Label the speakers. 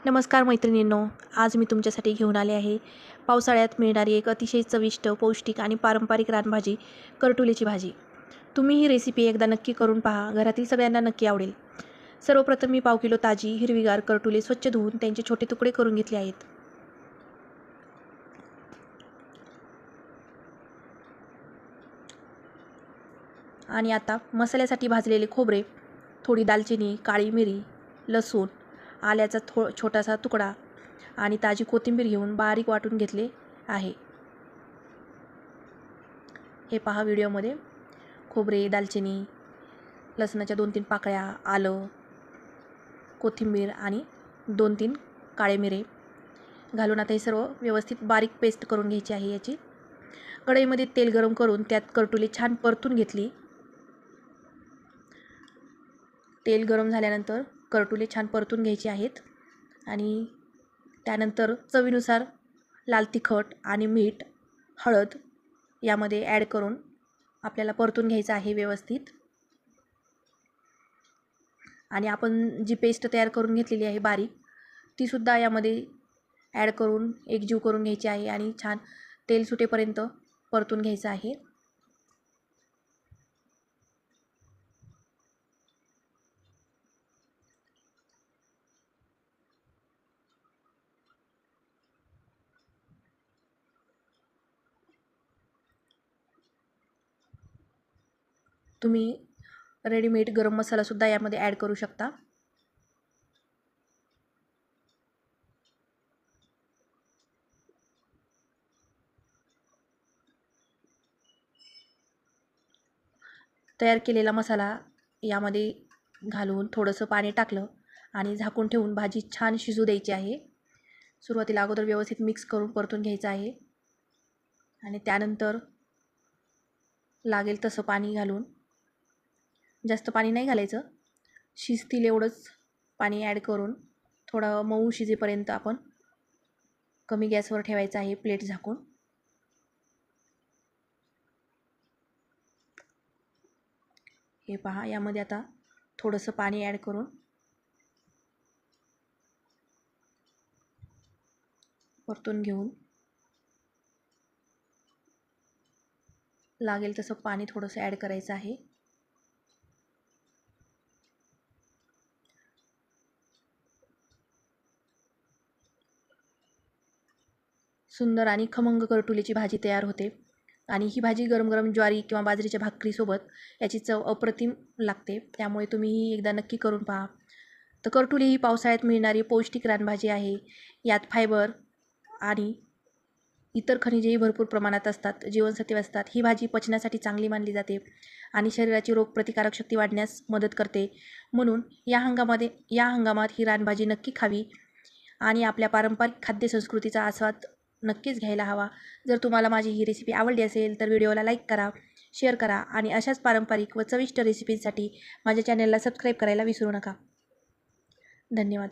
Speaker 1: नमस्कार मैत्रिणींनो, आज मी तुमच्यासाठी घेऊन आले आहे पावसाळ्यात मिळणारी एक अतिशय चविष्ट, पौष्टिक आणि पारंपरिक रानभाजी करटुलीची भाजी. तुम्ही ही रेसिपी एकदा नक्की करून पहा, घरातील सगळ्यांना नक्की आवडेल. सर्वप्रथम मी पाव किलो ताजी हिरवीगार करटुले स्वच्छ धुवून त्यांचे छोटे तुकडे करून घेतले आहेत. आणि आता मसाल्यासाठी भाजलेले खोबरे, थोडी दालचिनी, काळी मिरी, लसूण, आल्याचा छोटासा तुकडा आणि ताजी कोथिंबीर घेऊन बारीक वाटून घेतले आहे. हे पहा व्हिडिओमध्ये खोबरे, दालचिनी, लसणाच्या 2-3 पाकळ्या, आलं, कोथिंबीर आणि 2-3 काळे मिरे घालून आता हे सर्व व्यवस्थित बारीक पेस्ट करून घ्यायची आहे. याची कढईमध्ये तेल गरम करून त्यात करटुले छान परतून घेतली. तेल गरम झाल्यानंतर करटुले छान परतून घ्यायचे आहेत आणि त्यानंतर चवीनुसार लाल तिखट आणि मीठ, हळद यामध्ये ॲड करून आपल्याला परतून घ्यायचं आहे व्यवस्थित. आणि आपण जी पेस्ट तयार करून घेतलेली आहे बारीक, तीसुद्धा यामध्ये ॲड करून एकजीव करून घ्यायची आहे आणि छान तेल सुटेपर्यंत परतून घ्यायचं आहे. तुम्ही रेडीमेड गरम मसालासुद्धा यामध्ये ॲड करू शकता. तयार केलेला मसाला यामध्ये घालून थोडंसं पाणी टाकलं आणि झाकून ठेवून भाजी छान शिजू द्यायची आहे. सुरुवातीला अगोदर व्यवस्थित मिक्स करून परतून घ्यायचं आहे आणि त्यानंतर लागेल तसं पाणी घालून, जास्त पाणी नाही घालायचं, शिजतील एवढंच पाणी ॲड करून थोडं मऊ शिजेपर्यंत आपण कमी गॅसवर ठेवायचं आहे प्लेट झाकून. हे पहा, यामध्ये आता थोडंसं पाणी ॲड करून परतून घेऊन लागेल तसं पाणी थोडंसं ॲड करायचं आहे. सुंदर आणि खमंग करटुलीची भाजी तयार होते आणि ही भाजी गरम गरम ज्वारी किंवा बाजरीच्या भाकरीसोबत याची चव अप्रतिम लागते. त्यामुळे तुम्ही ही एकदा नक्की करून पहा. तर करटुली ही पावसाळ्यात मिळणारी पौष्टिक रानभाजी आहे. यात फायबर आणि इतर खनिजेही भरपूर प्रमाणात असतात, जीवनसत्वे असतात. ही भाजी पचनासाठी चांगली मानली जाते आणि शरीराची रोगप्रतिकारक शक्ती वाढण्यास मदत करते. म्हणून या हंगामात ही रानभाजी नक्की खावी आणि आपल्या पारंपरिक खाद्यसंस्कृतीचा आस्वाद नक्कीच घ्यायला हवा. जर तुम्हाला माझी ही रेसिपी आवडली असेल तर व्हिडिओला लाईक करा, शेअर करा आणि अशाच पारंपरिक व चविष्ट रेसिपीसाठी माझ्या चॅनलला सबस्क्राईब करायला विसरू नका. धन्यवाद.